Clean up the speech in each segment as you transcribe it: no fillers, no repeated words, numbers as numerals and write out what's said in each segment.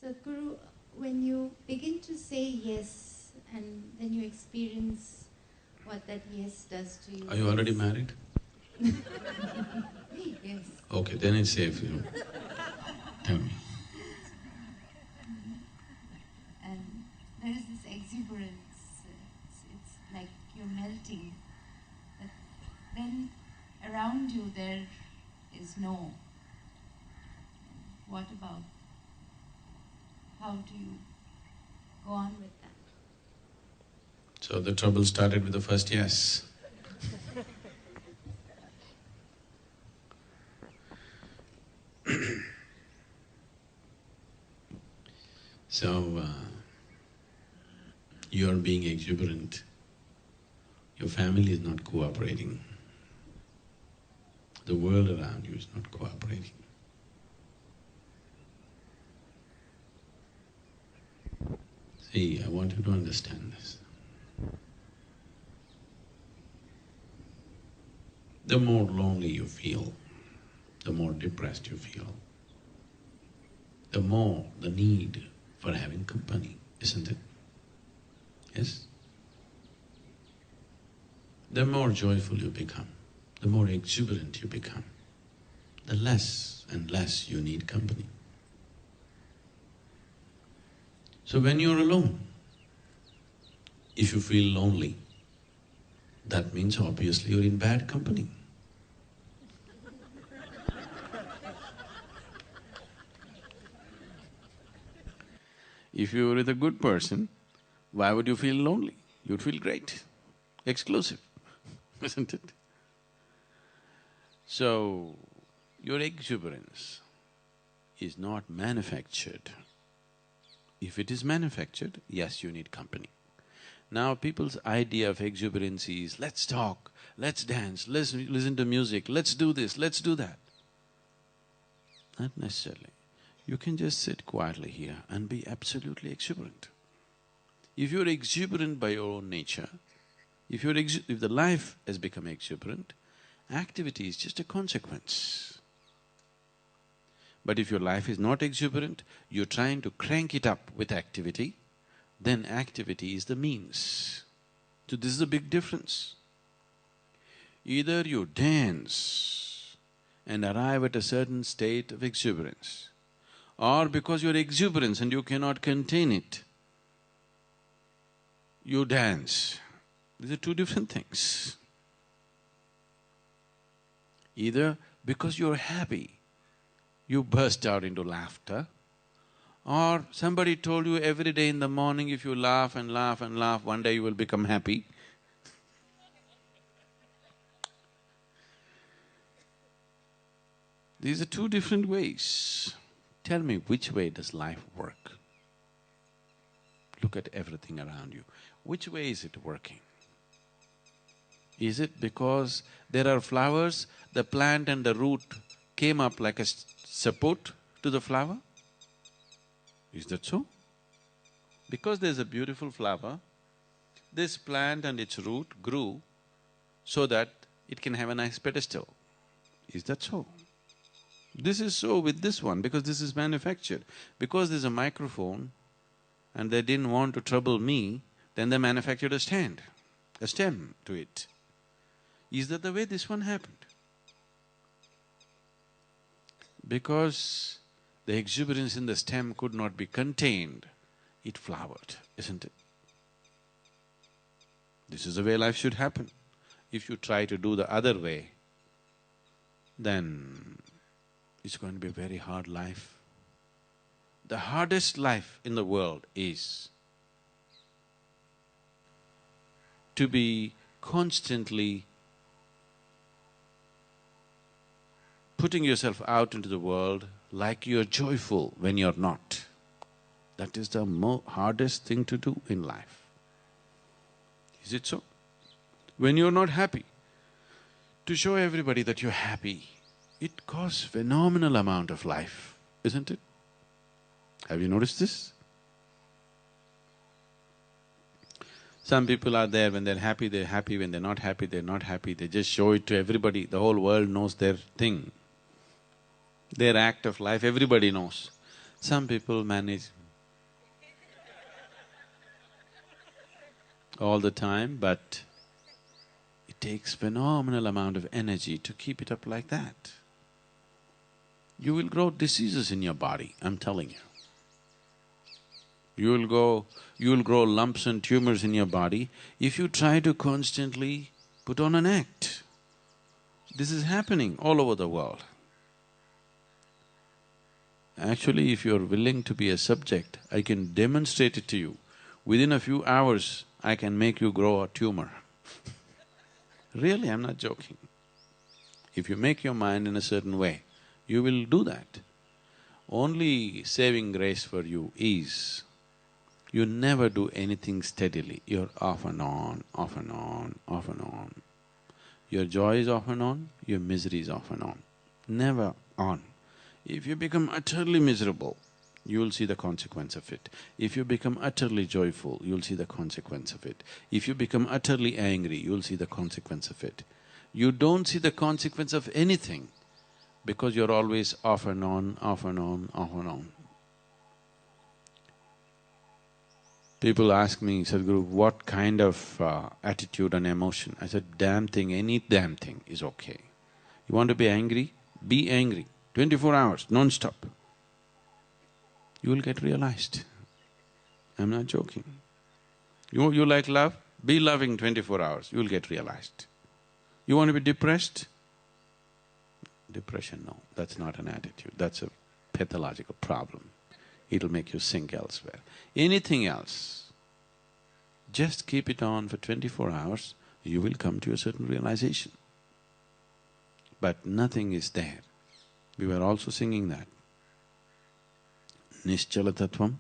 Sadhguru, when you begin to say yes and then you experience what that yes does to you. Are you already married? Yes. Okay, then it's safe, you know. Tell me. And there is this exuberance, it's like you're melting. But then around you there is no. What about? How do you go on with that? So the trouble started with the first yes. So, you're being exuberant. Your family is not cooperating. The world around you is not cooperating. See, I want you to understand this. The more lonely you feel, the more depressed you feel, the more the need for having company, isn't it? Yes? The more joyful you become, the more exuberant you become, the less and less you need company. So when you're alone, if you feel lonely, that means obviously you're in bad company. If you were with a good person, why would you feel lonely? You'd feel great, exclusive, isn't it? So, your exuberance is not manufactured. If it is manufactured, yes, you need company. Now people's idea of exuberance is, let's talk, let's dance, let's listen to music, let's do this, let's do that. Not necessarily. You can just sit quietly here and be absolutely exuberant. If you're exuberant by your own nature, if the life has become exuberant, activity is just a consequence. But if your life is not exuberant, you're trying to crank it up with activity, then activity is the means. So this is a big difference. Either you dance and arrive at a certain state of exuberance, or because you're exuberant and you cannot contain it, you dance. These are two different things. Either because you're happy, you burst out into laughter, or somebody told you every day in the morning if you laugh and laugh and laugh, one day you will become happy. These are two different ways. Tell me, which way does life work? Look at everything around you. Which way is it working? Is it because there are flowers, the plant and the root came up like a support to the flower? Is that so? Because there's a beautiful flower, this plant and its root grew so that it can have a nice pedestal. Is that so? This is so with this one because this is manufactured. Because there's a microphone and they didn't want to trouble me, then they manufactured a stand, a stem to it. Is that the way this one happened? Because the exuberance in the stem could not be contained, it flowered, isn't it? This is the way life should happen. If you try to do the other way, then it's going to be a very hard life. The hardest life in the world is to be constantly putting yourself out into the world like you're joyful when you're not. That is the hardest thing to do in life. Is it so? When you're not happy, to show everybody that you're happy, it costs phenomenal amount of life, isn't it? Have you noticed this? Some people are there, when they're happy, when they're not happy, they're not happy, they just show it to everybody, the whole world knows their thing. Their act of life, everybody knows. Some people manage all the time, but it takes phenomenal amount of energy to keep it up like that. You will grow diseases in your body, I'm telling you. You will grow lumps and tumors in your body if you try to constantly put on an act. This is happening all over the world. Actually, if you're willing to be a subject, I can demonstrate it to you. Within a few hours, I can make you grow a tumor. Really, I'm not joking. If you make your mind in a certain way, you will do that. Only saving grace for you is, you never do anything steadily, you're off and on, off and on, off and on. Your joy is off and on, your misery is off and on, never on. If you become utterly miserable, you will see the consequence of it. If you become utterly joyful, you'll see the consequence of it. If you become utterly angry, you'll see the consequence of it. You don't see the consequence of anything because you're always off and on, off and on, off and on. People ask me, Sadhguru, what kind of attitude and emotion? I said, damn thing, any damn thing is okay. You want to be angry? Be angry, 24 hours, non-stop. You will get realized. I'm not joking. You like love? Be loving 24 hours, you will get realized. You want to be depressed? Depression, no, that's not an attitude, that's a pathological problem. It'll make you sink elsewhere. Anything else, just keep it on for 24 hours, you will come to a certain realization. But nothing is there. We were also singing that. Nischala tattvam,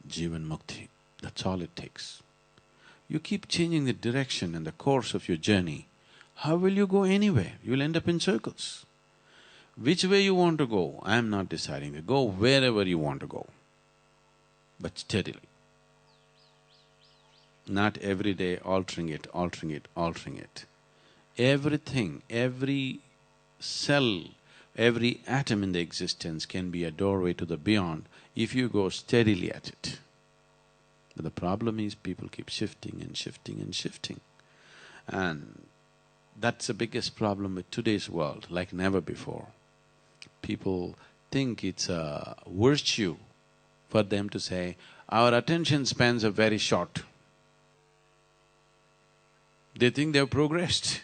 jivan mukti, that's all it takes. You keep changing the direction and the course of your journey, how will you go anywhere? You will end up in circles. Which way you want to go, I am not deciding. Go wherever you want to go, but steadily. Not every day altering it, altering it, altering it. Everything, every cell, every atom in the existence can be a doorway to the beyond if you go steadily at it. But the problem is people keep shifting and shifting and shifting. And that's the biggest problem with today's world, like never before. People think it's a virtue for them to say, our attention spans are very short. They think they've progressed.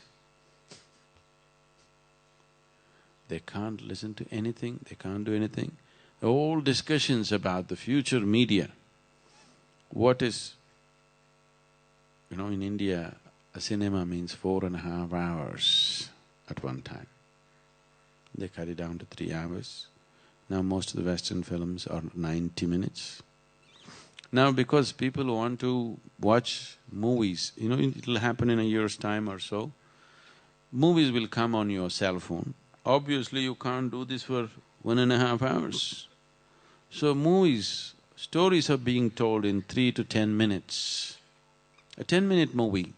They can't listen to anything, they can't do anything. All discussions about the future media, what is… in India, a cinema means 4.5 hours at one time. They cut it down to 3 hours. Now most of the Western films are 90 minutes. Now because people want to watch movies, it'll happen in a year's time or so, movies will come on your cell phone. Obviously you can't do this for 1.5 hours. So movies, stories are being told in 3 to 10 minutes. A 10-minute movie,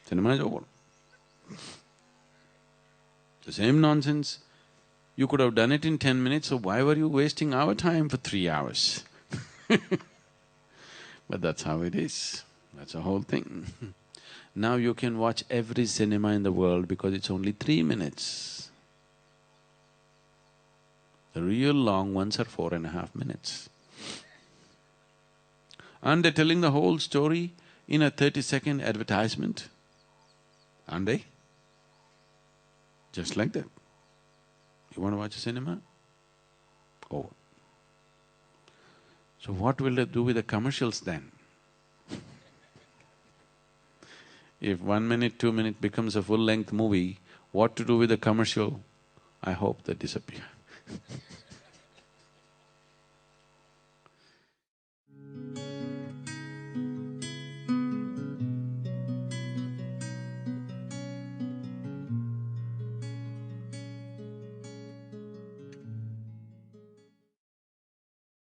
cinema is over. The same nonsense, you could have done it in 10 minutes, so why were you wasting our time for 3 hours? But that's how it is, that's the whole thing. Now you can watch every cinema in the world because it's only 3 minutes. The real long ones are 4.5 minutes. And they're telling the whole story in a 30-second advertisement, aren't they? Just like that. You want to watch a cinema? Over. So what will they do with the commercials then? If 1 minute, 2 minute becomes a full-length movie, what to do with the commercial? I hope they disappear.